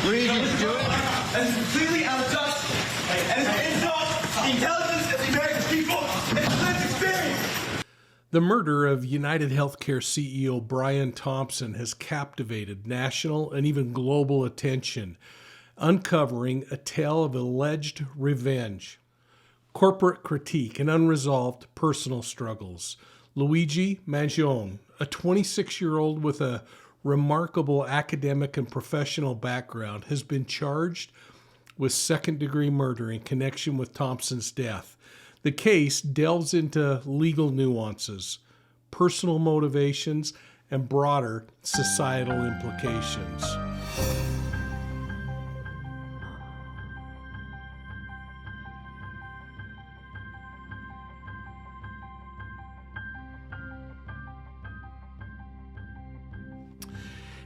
Luigi Mangione. And it's completely out of touch. And it's an insult to the intelligence of the American people and its lived experience. The murder of UnitedHealthcare CEO Brian Thompson has captivated national and even global attention, uncovering a tale of alleged revenge, corporate critique, and unresolved personal struggles. Luigi Mangione, a 26-year-old with a remarkable academic and professional background, has been charged with second-degree murder in connection with Thompson's death. The case delves into legal nuances, personal motivations, and broader societal implications.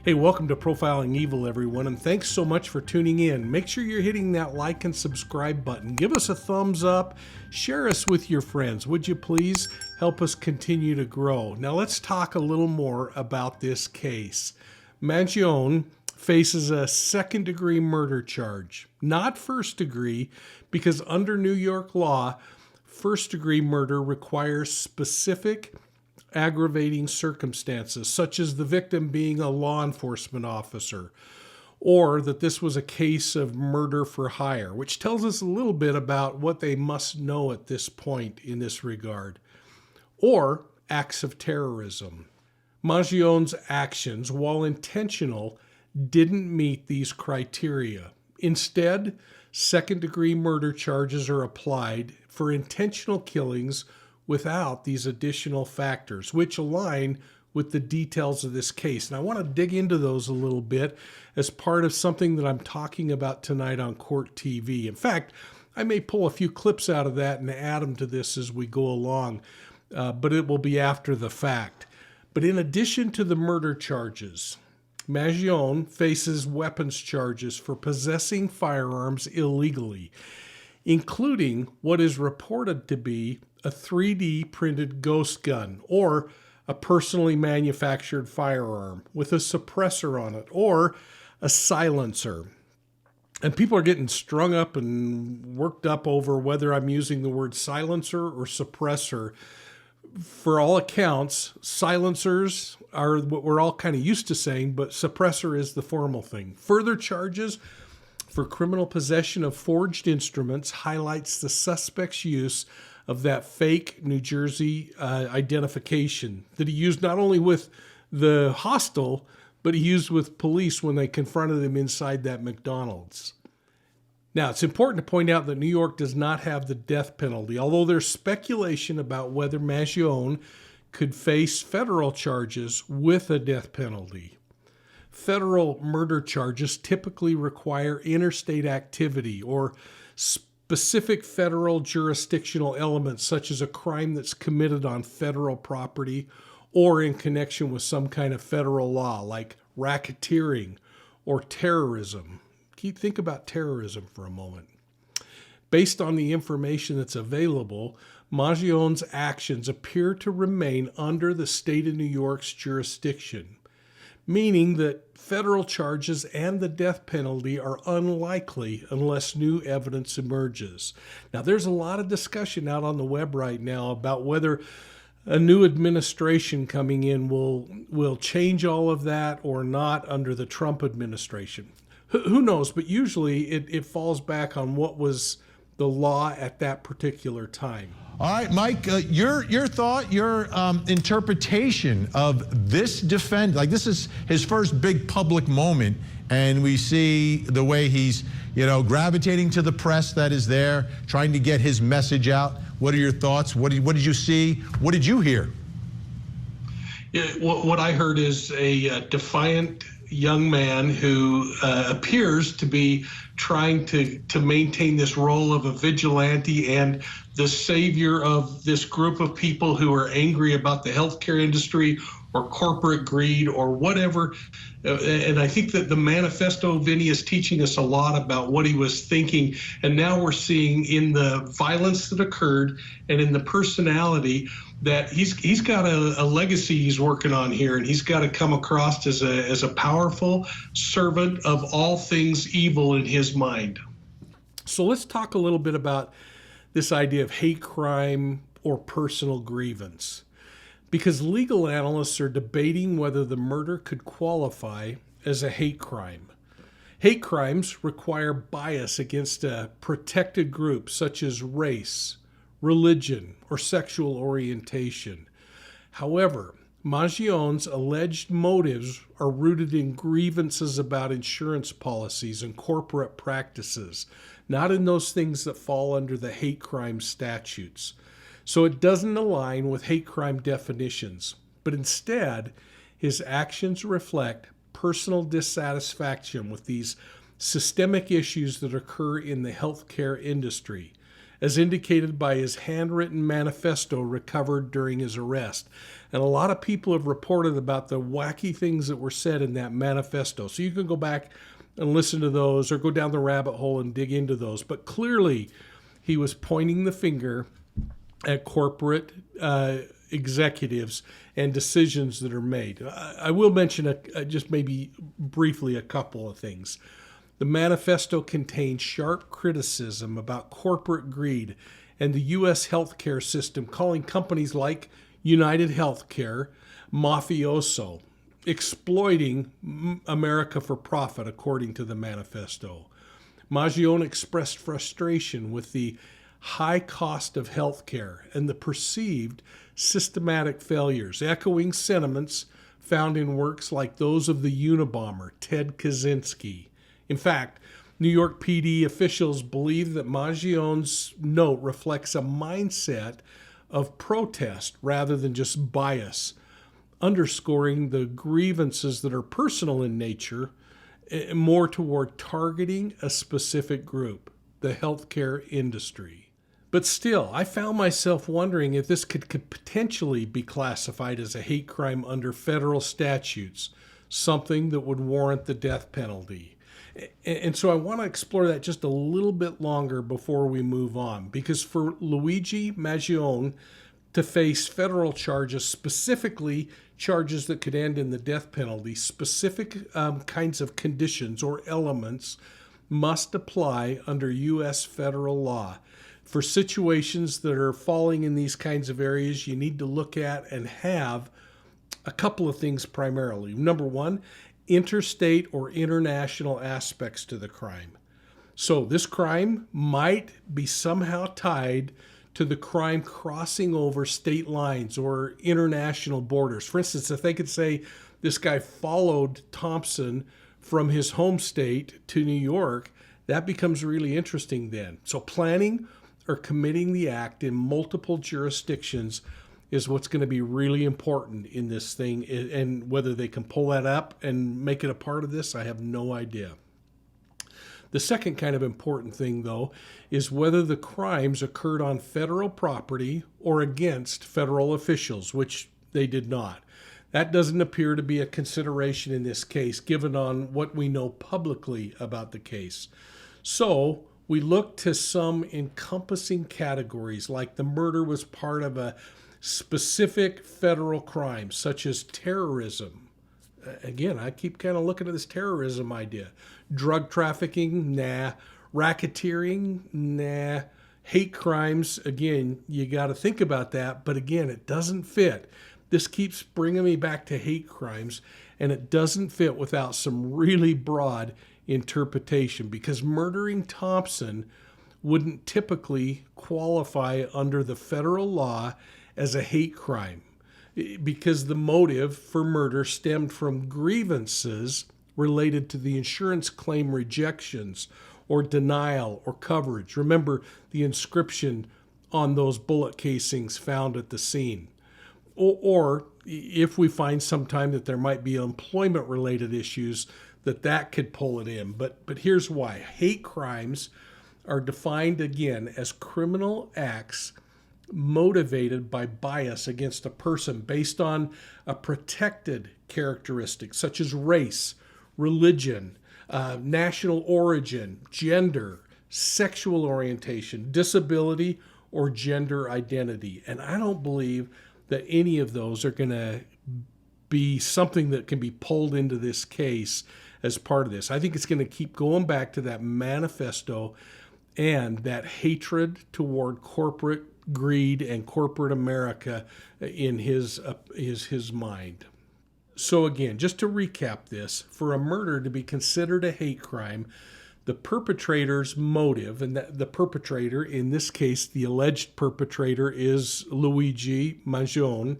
Hey, welcome to Profiling Evil, everyone, and thanks so much for tuning in. Make sure you're hitting that like and subscribe button. Give us a thumbs up. Share us with your friends. Would you please help us continue to grow? Now, let's talk a little more about this case. Mangione faces a second-degree murder charge, not first-degree, because under New York law, first-degree murder requires specific aggravating circumstances, such as the victim being a law enforcement officer, or that this was a case of murder for hire, which tells us a little bit about what they must know at this point in this regard, or acts of terrorism. Mangione's actions, while intentional, didn't meet these criteria. Instead, second-degree murder charges are applied for intentional killings without these additional factors, which align with the details of this case. And I want to dig into those a little bit as part of something that I'm talking about tonight on Court TV. In fact, I may pull a few clips out of that and add them to this as we go along, but it will be after the fact. But in addition to the murder charges, Mangione faces weapons charges for possessing firearms illegally, including what is reported to be a 3D printed ghost gun, or a personally manufactured firearm with a suppressor on it, or a silencer. And people are getting strung up and worked up over whether I'm using the word silencer or suppressor. For all accounts, silencers are what we're all kind of used to saying, but suppressor is the formal thing. Further charges for criminal possession of forged instruments highlights the suspect's use of that fake New Jersey identification that he used not only with the hostel, but he used with police when they confronted him inside that McDonald's. Now, it's important to point out that New York does not have the death penalty, although there's speculation about whether Mangione could face federal charges with a death penalty. Federal murder charges typically require interstate activity or specific federal jurisdictional elements, such as a crime that's committed on federal property or in connection with some kind of federal law, like racketeering or terrorism. Think about terrorism for a moment. Based on the information that's available, Mangione's actions appear to remain under the state of New York's jurisdiction, meaning that federal charges and the death penalty are unlikely unless new evidence emerges. Now, there's a lot of discussion out on the web right now about whether a new administration coming in will change all of that or not under the Trump administration. Who knows? But usually it falls back on what was the law at that particular time. All right, Mike, your thought, your interpretation of this defend, like this is his first big public moment, and we see the way he's, gravitating to the press that is there, trying to get his message out. What are your thoughts? What did you see? What did you hear? Yeah, what I heard is a defiant young man who appears to be trying to maintain this role of a vigilante and the savior of this group of people who are angry about the healthcare industry or corporate greed or whatever. And I think that the manifesto, Vinny, is teaching us a lot about what he was thinking. And now we're seeing in the violence that occurred and in the personality that he's got a legacy he's working on here, and he's got to come across as a powerful servant of all things evil in his mind. So let's talk a little bit about this idea of hate crime or personal grievance, because legal analysts are debating whether the murder could qualify as a hate crime. Hate crimes require bias against a protected group such as race, religion, or sexual orientation. However, Mangione's alleged motives are rooted in grievances about insurance policies and corporate practices, not in those things that fall under the hate crime statutes. So it doesn't align with hate crime definitions, but instead, his actions reflect personal dissatisfaction with these systemic issues that occur in the healthcare industry, as indicated by his handwritten manifesto recovered during his arrest. And a lot of people have reported about the wacky things that were said in that manifesto. So you can go back and listen to those or go down the rabbit hole and dig into those. But clearly, he was pointing the finger at corporate executives and decisions that are made. I will mention just maybe briefly a couple of things. The manifesto contains sharp criticism about corporate greed and the U.S. healthcare system, calling companies like UnitedHealthcare mafioso, exploiting America for profit, according to the manifesto. Mangione expressed frustration with the high cost of healthcare and the perceived systematic failures, echoing sentiments found in works like those of the Unabomber, Ted Kaczynski. In fact, New York PD officials believe that Mangione's note reflects a mindset of protest rather than just bias, underscoring the grievances that are personal in nature, more toward targeting a specific group, the healthcare industry. But still, I found myself wondering if this could potentially be classified as a hate crime under federal statutes, something that would warrant the death penalty. And so I want to explore that just a little bit longer before we move on, because for Luigi Mangione to face federal charges, specifically charges that could end in the death penalty, specific kinds of conditions or elements must apply under U.S. federal law. For situations that are falling in these kinds of areas, you need to look at and have a couple of things primarily. Number one, interstate or international aspects to the crime. So this crime might be somehow tied to the crime crossing over state lines or international borders. For instance, if they could say this guy followed Thompson from his home state to New York, that becomes really interesting then. So planning or committing the act in multiple jurisdictions is what's going to be really important in this thing. And whether they can pull that up and make it a part of this, I have no idea. The second kind of important thing, though, is whether the crimes occurred on federal property or against federal officials, which they did not. That doesn't appear to be a consideration in this case, given on what we know publicly about the case. So we look to some encompassing categories, like the murder was part of a specific federal crime, such as terrorism. Again, I keep kind of looking at this terrorism idea. Drug trafficking, nah. Racketeering, nah. Hate crimes, again, you got to think about that, but again, it doesn't fit. This keeps bringing me back to hate crimes, and it doesn't fit without some really broad interpretation, because murdering Thompson wouldn't typically qualify under the federal law as a hate crime, because the motive for murder stemmed from grievances related to the insurance claim rejections or denial or coverage. Remember the inscription on those bullet casings found at the scene. Or if we find sometime that there might be employment-related issues, that could pull it in. But here's why. Hate crimes are defined, again, as criminal acts motivated by bias against a person based on a protected characteristic such as race, religion, national origin, gender, sexual orientation, disability, or gender identity. And I don't believe that any of those are going to be something that can be pulled into this case as part of this. I think it's going to keep going back to that manifesto and that hatred toward corporate greed and corporate America in his mind. So again, just to recap this, for a murder to be considered a hate crime, the perpetrator's motive, and the perpetrator, in this case, the alleged perpetrator is Luigi Mangione,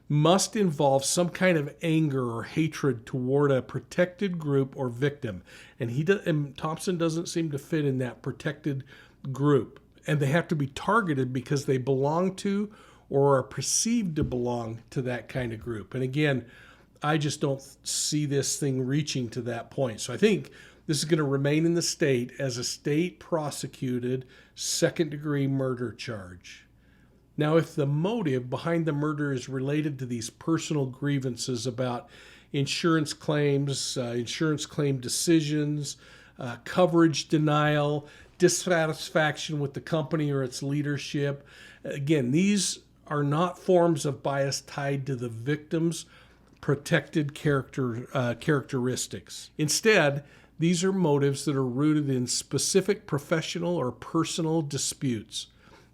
must involve some kind of anger or hatred toward a protected group or victim. And Thompson doesn't seem to fit in that protected group. And they have to be targeted because they belong to or are perceived to belong to that kind of group. And again, I just don't see this thing reaching to that point. So I think this is going to remain in the state as a state prosecuted second-degree murder charge. Now, if the motive behind the murder is related to these personal grievances about insurance claims, insurance claim decisions, coverage denial, dissatisfaction with the company or its leadership, again, these are not forms of bias tied to the victim's protected characteristics. Instead, these are motives that are rooted in specific professional or personal disputes.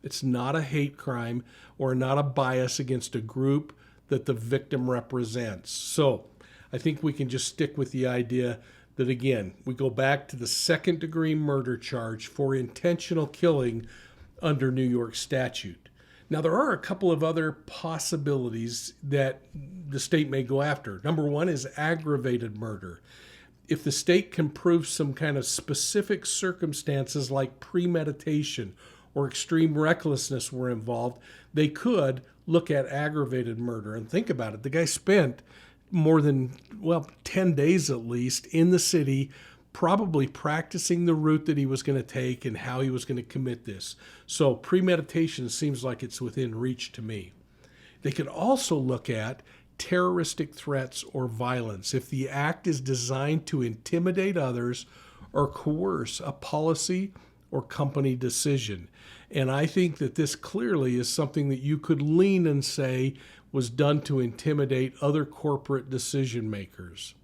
It's not a hate crime or not a bias against a group that the victim represents. So I think we can just stick with the idea that, again, we go back to the second-degree murder charge for intentional killing under New York statute. Now, there are a couple of other possibilities that the state may go after. Number one is aggravated murder. If the state can prove some kind of specific circumstances like premeditation or extreme recklessness were involved, they could look at aggravated murder. And think about it. The guy spent more than, 10 days at least in the city, probably practicing the route that he was going to take and how he was going to commit this. So premeditation seems like it's within reach to me. They could also look at terroristic threats or violence if the act is designed to intimidate others or coerce a policy or company decision. And I think that this clearly is something that you could lean and say was done to intimidate other corporate decision makers.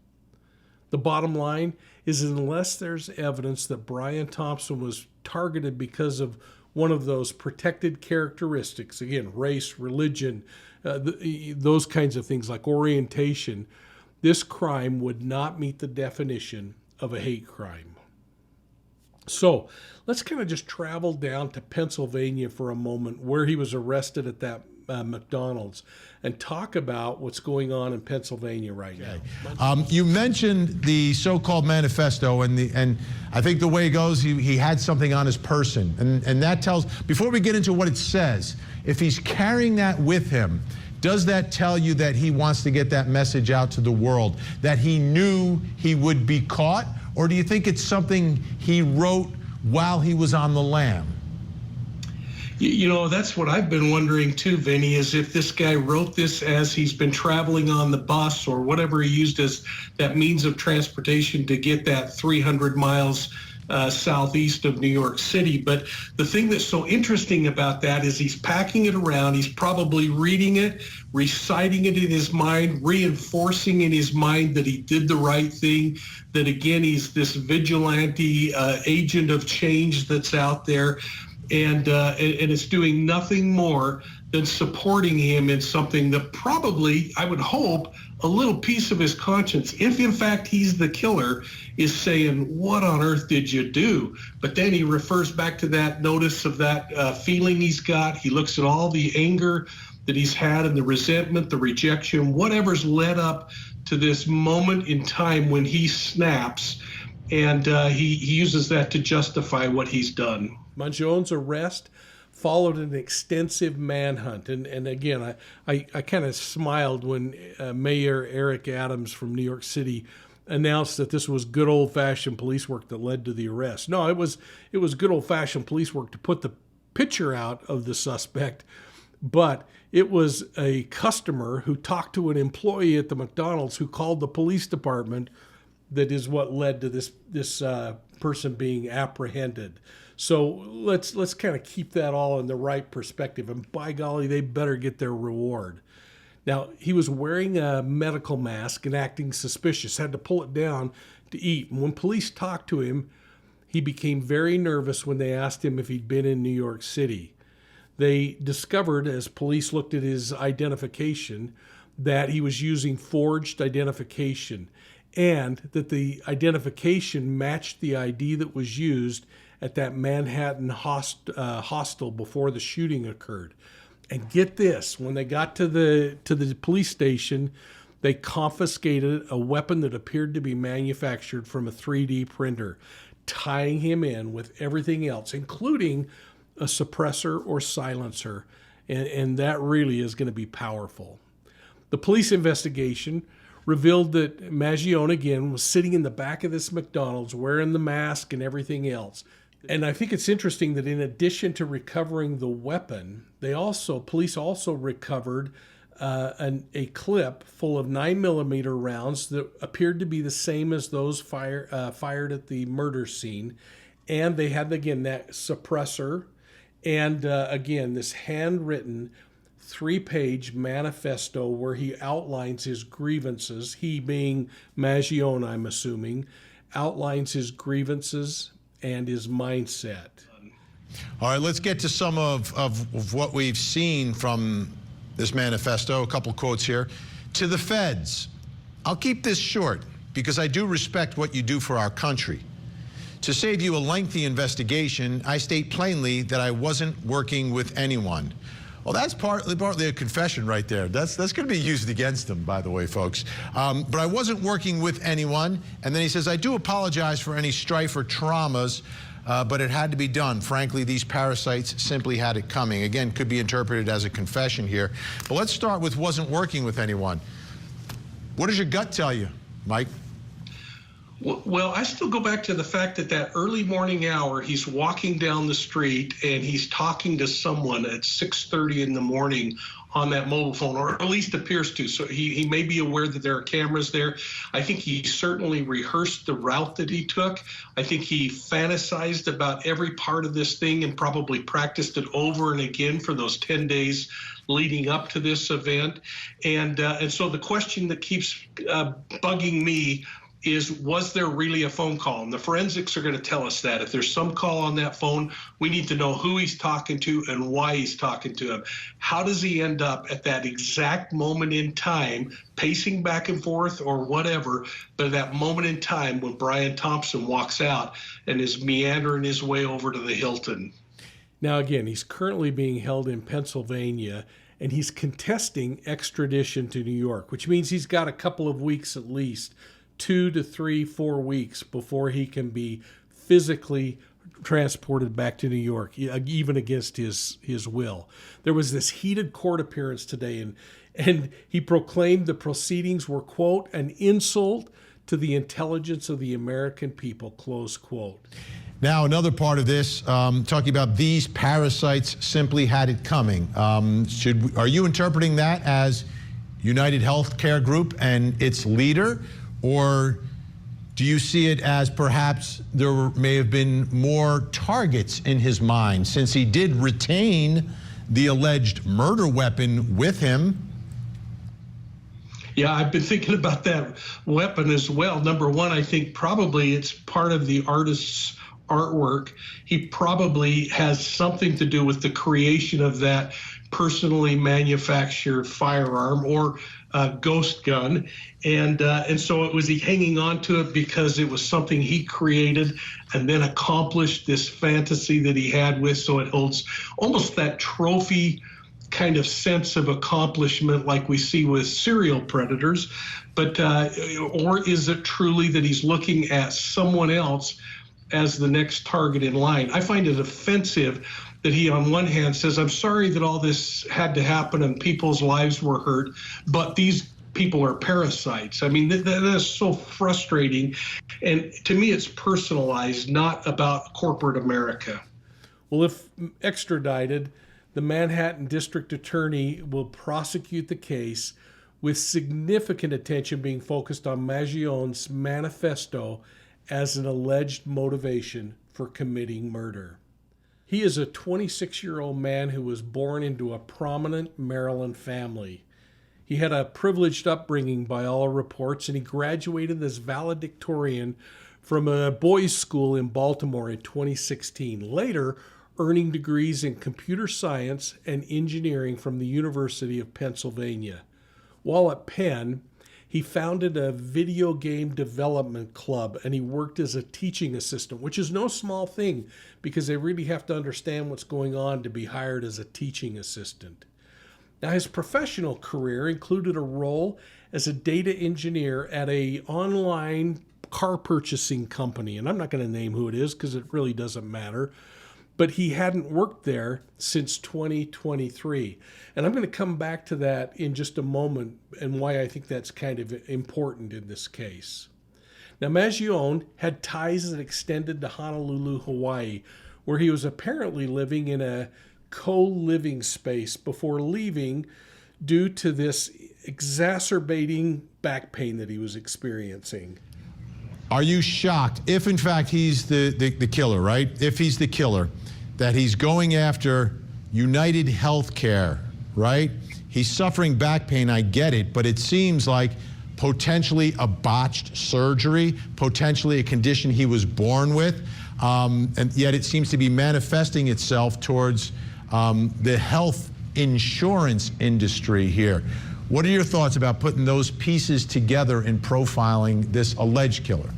The bottom line is, unless there's evidence that Brian Thompson was targeted because of one of those protected characteristics, again, race, religion, those kinds of things like orientation, this crime would not meet the definition of a hate crime. So let's kind of just travel down to Pennsylvania for a moment, where he was arrested at that McDonald's, and talk about what's going on in Pennsylvania right now. You mentioned the so-called manifesto, and I think the way it goes, he had something on his person, and that tells, before we get into what it says, if he's carrying that with him, does that tell you that he wants to get that message out to the world, that he knew he would be caught? Or do you think it's something he wrote while he was on the lam? You know, that's what I've been wondering too, Vinny, is if this guy wrote this as he's been traveling on the bus or whatever he used as that means of transportation to get that 300 miles southeast of New York City. But the thing that's so interesting about that is he's packing it around. He's probably reading it, reciting it in his mind, reinforcing in his mind that he did the right thing, that again, he's this vigilante agent of change that's out there. And it's doing nothing more than supporting him in something that probably, I would hope, a little piece of his conscience, if in fact he's the killer, is saying, what on earth did you do? But then he refers back to that notice of that feeling he's got. He looks at all the anger that he's had and the resentment, the rejection, whatever's led up to this moment in time when he snaps, and he uses that to justify what he's done. Mangione's arrest followed an extensive manhunt. And again, I kind of smiled when Mayor Eric Adams from New York City announced that this was good old-fashioned police work that led to the arrest. No, it was good old-fashioned police work to put the picture out of the suspect, but it was a customer who talked to an employee at the McDonald's who called the police department. That is what led to this person being apprehended. So let's kind of keep that all in the right perspective. And by golly, they better get their reward. Now, he was wearing a medical mask and acting suspicious, had to pull it down to eat. And when police talked to him, he became very nervous when they asked him if he'd been in New York City. They discovered, as police looked at his identification, that he was using forged identification, and that the identification matched the ID that was used at that Manhattan hostel before the shooting occurred. And get this, when they got to the police station, they confiscated a weapon that appeared to be manufactured from a 3D printer, tying him in with everything else, including a suppressor or silencer, and that really is going to be powerful. The police investigation revealed that Mangione, again, was sitting in the back of this McDonald's wearing the mask and everything else. And I think it's interesting that in addition to recovering the weapon, police also recovered a clip full of 9mm rounds that appeared to be the same as those fired at the murder scene. And they had, again, that suppressor and, again, this handwritten 3-page manifesto where he outlines his grievances, he being Mangione, I'm assuming, outlines his grievances and his mindset. All right, let's get to some of what we've seen from this manifesto. A couple quotes here. To the feds, I'll keep this short because I do respect what you do for our country. To save you a lengthy investigation, I state plainly that I wasn't working with anyone. Well, that's partly a confession right there. That's going to be used against him, by the way, folks. But I wasn't working with anyone. And then he says, I do apologize for any strife or traumas, but it had to be done. Frankly, these parasites simply had it coming. Again, could be interpreted as a confession here. But let's start with wasn't working with anyone. What does your gut tell you, Mike? Well, I still go back to the fact that early morning hour, he's walking down the street and he's talking to someone at 6:30 in the morning on that mobile phone, or at least appears to. So he may be aware that there are cameras there. I think he certainly rehearsed the route that he took. I think he fantasized about every part of this thing and probably practiced it over and again for those 10 days leading up to this event. And so the question that keeps bugging me is, was there really a phone call? And the forensics are going to tell us that. If there's some call on that phone, we need to know who he's talking to and why he's talking to him. How does he end up at that exact moment in time, pacing back and forth or whatever, but at that moment in time when Brian Thompson walks out and is meandering his way over to the Hilton? Now, again, he's currently being held in Pennsylvania, and he's contesting extradition to New York, which means he's got a couple of weeks at least, 2 to 3, 4 weeks before he can be physically transported back to New York, even against his will. There was this heated court appearance today, and he proclaimed the proceedings were, quote, an insult to the intelligence of the American people, close quote. Now, another part of this, talking about these parasites simply had it coming. Are you interpreting that as UnitedHealthcare Group and its leader? Or do you see it as perhaps there may have been more targets in his mind, since he did retain the alleged murder weapon with him? Yeah, I've been thinking about that weapon as well. Number one, I think probably it's part of the artist's artwork. He probably has something to do with the creation of that personally manufactured firearm or ghost gun, and so was he hanging on to it because it was something he created and then accomplished this fantasy that he had with, so it holds almost that trophy kind of sense of accomplishment like we see with serial predators, but or is it truly that he's looking at someone else as the next target in line? I find it offensive that he, on one hand, says, I'm sorry that all this had to happen and people's lives were hurt, but these people are parasites. I mean, that is so frustrating. And to me, it's personalized, not about corporate America. Well, if extradited, the Manhattan District Attorney will prosecute the case with significant attention being focused on Mangione's manifesto as an alleged motivation for committing murder. He is a 26-year-old man who was born into a prominent Maryland family. He had a privileged upbringing by all reports, and he graduated as valedictorian from a boys' school in Baltimore in 2016, later earning degrees in computer science and engineering from the University of Pennsylvania. While at Penn, he founded a video game development club, and he worked as a teaching assistant, which is no small thing because they really have to understand what's going on to be hired as a teaching assistant. Now, his professional career included a role as a data engineer at an online car purchasing company, and I'm not going to name who it is because it really doesn't matter, but he hadn't worked there since 2023. And I'm going to come back to that in just a moment and why I think that's kind of important in this case. Now, Mangione had ties that extended to Honolulu, Hawaii, where he was apparently living in a co-living space before leaving due to this exacerbating back pain that he was experiencing. Are you shocked if, in fact, he's the killer, right? If he's the killer, that he's going after UnitedHealthcare, right? He's suffering back pain, I get it, but it seems like potentially a botched surgery, potentially a condition he was born with, and yet it seems to be manifesting itself towards the health insurance industry here. What are your thoughts about putting those pieces together in profiling this alleged killer?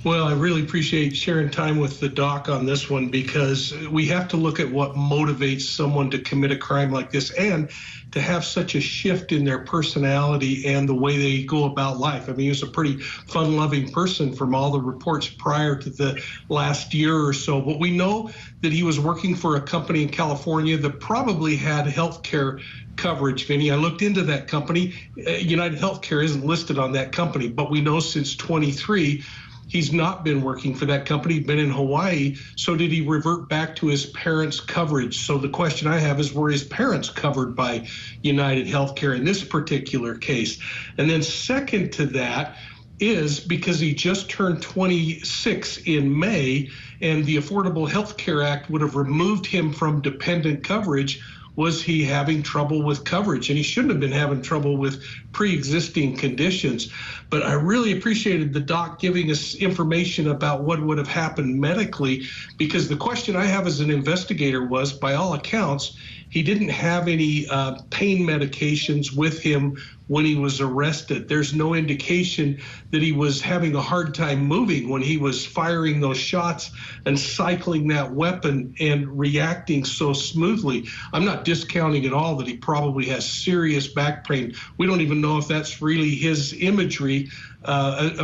Well, I really appreciate sharing time with the doc on this one because we have to look at what motivates someone to commit a crime like this and to have such a shift in their personality and the way they go about life. I mean, he was a pretty fun-loving person from all the reports prior to the last year or so. But we know that he was working for a company in California that probably had health care coverage, Vinny. I looked into that company. UnitedHealthcare isn't listed on that company, but we know since 23 he's not been working for that company, been in Hawaii. So did he revert back to his parents' coverage? So the question I have is, were his parents covered by UnitedHealthcare in this particular case? And then second to that is because he just turned 26 in May, and the Affordable Health Care Act would have removed him from dependent coverage. Was he having trouble with coverage? And he shouldn't have been having trouble with pre-existing conditions. But I really appreciated the doc giving us information about what would have happened medically, because the question I have as an investigator was, by all accounts, he didn't have any pain medications with him when he was arrested. There's no indication that he was having a hard time moving when he was firing those shots and cycling that weapon and reacting so smoothly. I'm not discounting at all that he probably has serious back pain. We don't even know if that's really his imagery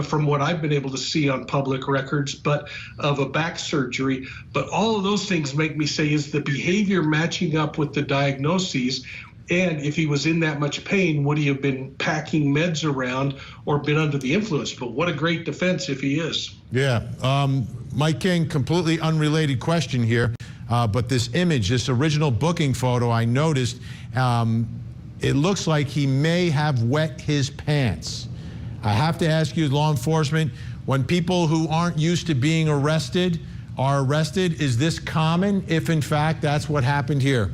from what I've been able to see on public records, but of a back surgery. But all of those things make me say, is the behavior matching up with the diagnoses? And if he was in that much pain, would he have been packing meds around or been under the influence? But what a great defense if he is. Yeah. Mike King, completely unrelated question here. But this image, this original booking photo, I noticed, it looks like he may have wet his pants. I have to ask you, law enforcement, when people who aren't used to being arrested are arrested, is this common if, in fact, that's what happened here?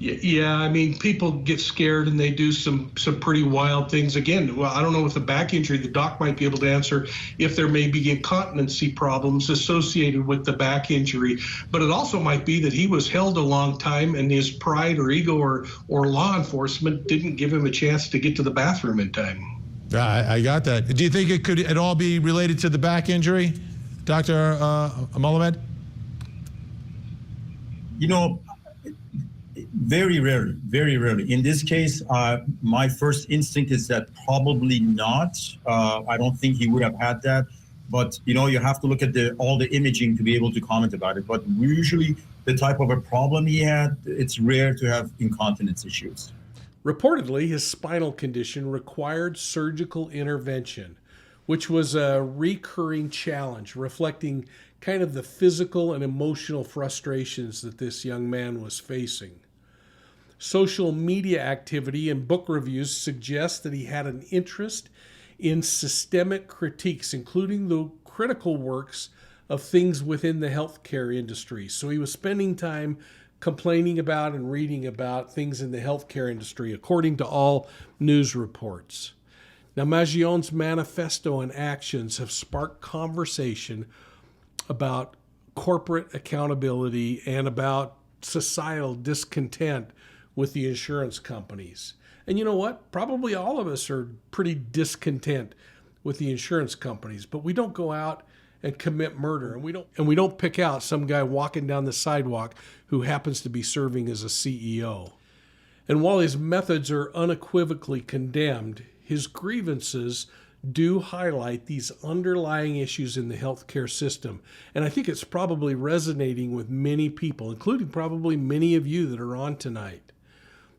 Yeah, I mean, people get scared and they do some pretty wild things. Again, well, I don't know with the back injury, the doc might be able to answer if there may be incontinency problems associated with the back injury. But it also might be that he was held a long time and his pride or ego or law enforcement didn't give him a chance to get to the bathroom in time. I got that. Do you think it could at all be related to the back injury, Dr. Mulamed? You know, very rarely. In this case, my first instinct is that probably not. I don't think he would have had that. But, you know, you have to look at all the imaging to be able to comment about it. But usually the type of a problem he had, it's rare to have incontinence issues. Reportedly, his spinal condition required surgical intervention, which was a recurring challenge, reflecting kind of the physical and emotional frustrations that this young man was facing. Social media activity and book reviews suggest that he had an interest in systemic critiques, including the critical works of things within the healthcare industry. So he was spending time complaining about and reading about things in the healthcare industry, according to all news reports. Now, Mangione's manifesto and actions have sparked conversation about corporate accountability and about societal discontent with the insurance companies. And you know what? Probably all of us are pretty discontent with the insurance companies, but we don't go out and commit murder, and we don't pick out some guy walking down the sidewalk who happens to be serving as a CEO. And while his methods are unequivocally condemned, his grievances do highlight these underlying issues in the healthcare system. And I think it's probably resonating with many people, including probably many of you that are on tonight.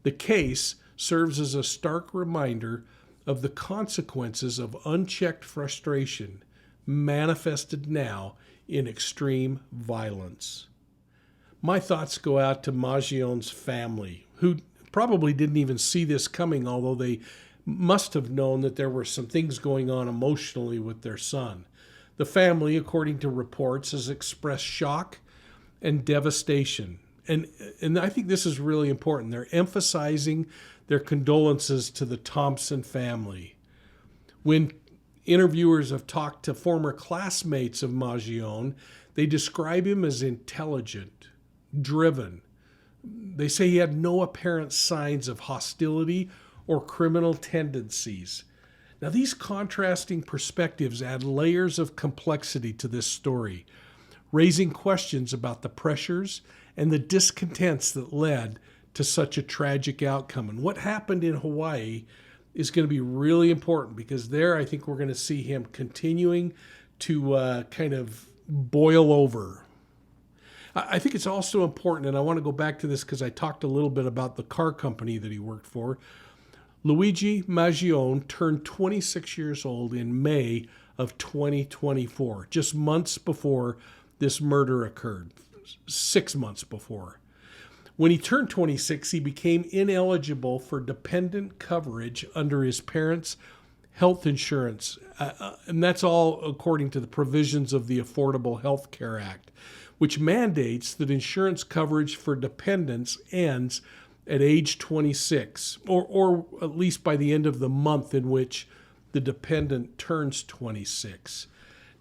The case serves as a stark reminder of the consequences of unchecked frustration manifested now in extreme violence. My thoughts go out to Mangione's family, who probably didn't even see this coming, although they must have known that there were some things going on emotionally with their son. The family, according to reports, has expressed shock and devastation. And I think this is really important. They're emphasizing their condolences to the Thompson family. When interviewers have talked to former classmates of Mangione, they describe him as intelligent, driven. They say he had no apparent signs of hostility or criminal tendencies. Now, these contrasting perspectives add layers of complexity to this story, raising questions about the pressures and the discontents that led to such a tragic outcome. And what happened in Hawaii is going to be really important, because there I think we're going to see him continuing to kind of boil over. I think it's also important, and I want to go back to this because I talked a little bit about the car company that he worked for. Luigi Mangione turned 26 years old in May of 2024, just months before this murder occurred, 6 months before. When he turned 26, he became ineligible for dependent coverage under his parents' health insurance. And that's all according to the provisions of the Affordable Health Care Act, which mandates that insurance coverage for dependents ends at age 26, or at least by the end of the month in which the dependent turns 26.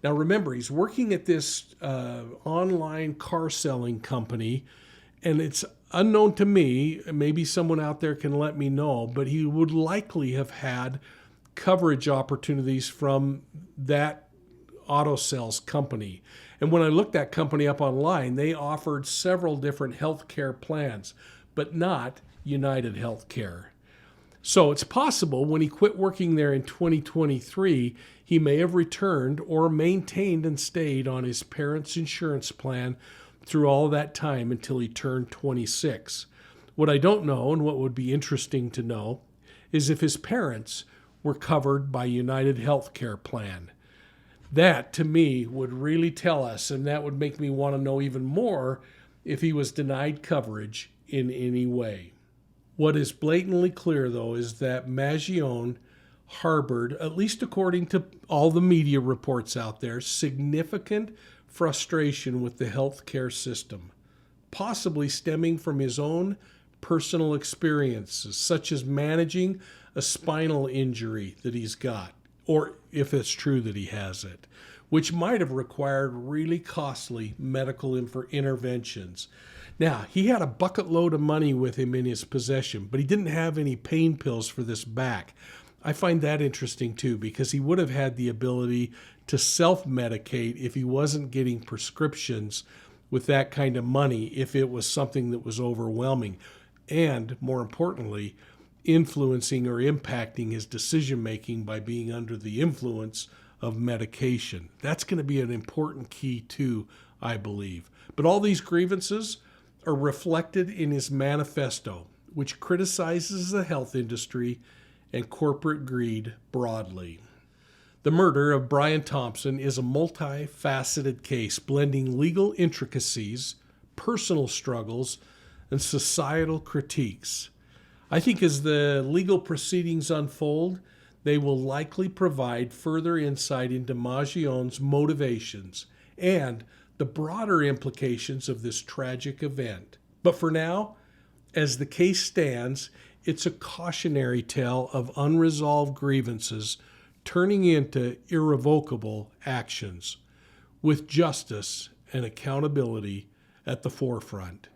Now remember, he's working at this online car selling company, and it's unknown to me, maybe someone out there can let me know, but he would likely have had coverage opportunities from that auto sales company. And when I looked that company up online, they offered several different healthcare plans, but not UnitedHealthcare. So it's possible when he quit working there in 2023, he may have returned or maintained and stayed on his parents' insurance plan through all that time until he turned 26. What I don't know, and what would be interesting to know, is if his parents were covered by UnitedHealthcare plan. That, to me, would really tell us, and that would make me want to know even more if he was denied coverage in any way. What is blatantly clear, though, is that Mangione harbored, at least according to all the media reports out there, significant frustration with the healthcare system, possibly stemming from his own personal experiences, such as managing a spinal injury that he's got, or if it's true that he has it, which might have required really costly medical interventions. Now, he had a bucket load of money with him in his possession, but he didn't have any pain pills for this back. I find that interesting too, because he would have had the ability to self-medicate if he wasn't getting prescriptions with that kind of money, if it was something that was overwhelming, and more importantly, influencing or impacting his decision-making by being under the influence of medication. That's going to be an important key too, I believe. But all these grievances are reflected in his manifesto, which criticizes the health industry and corporate greed broadly. The murder of Brian Thompson is a multifaceted case blending legal intricacies, personal struggles, and societal critiques. I think as the legal proceedings unfold, they will likely provide further insight into Mangione's motivations and the broader implications of this tragic event. But for now, as the case stands, it's a cautionary tale of unresolved grievances turning into irrevocable actions, with justice and accountability at the forefront.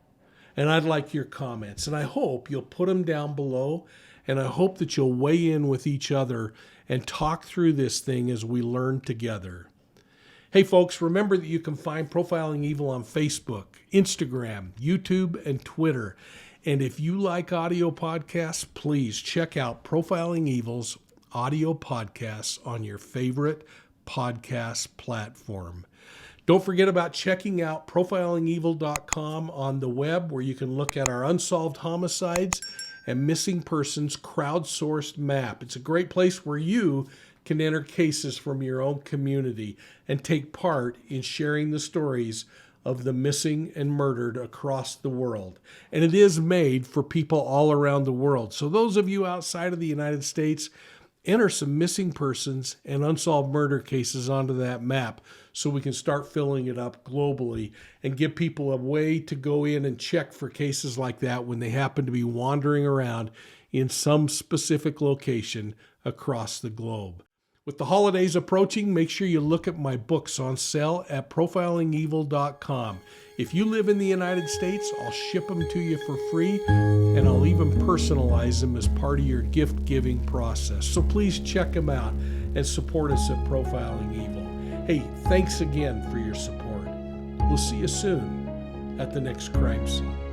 And I'd like your comments, and I hope you'll put them down below, and I hope that you'll weigh in with each other and talk through this thing as we learn together. Hey folks, remember that you can find Profiling Evil on Facebook, Instagram, YouTube, and Twitter. And if you like audio podcasts, please check out Profiling Evil's audio podcasts on your favorite podcast platform. Don't forget about checking out profilingevil.com on the web, where you can look at our unsolved homicides and missing persons crowdsourced map. It's a great place where you can enter cases from your own community and take part in sharing the stories of the missing and murdered across the world. And it is made for people all around the world. So those of you outside of the United States, enter some missing persons and unsolved murder cases onto that map so we can start filling it up globally and give people a way to go in and check for cases like that when they happen to be wandering around in some specific location across the globe. With the holidays approaching, make sure you look at my books on sale at profilingevil.com. If you live in the United States, I'll ship them to you for free, and I'll even personalize them as part of your gift-giving process. So please check them out and support us at Profiling Evil. Hey, thanks again for your support. We'll see you soon at the next crime scene.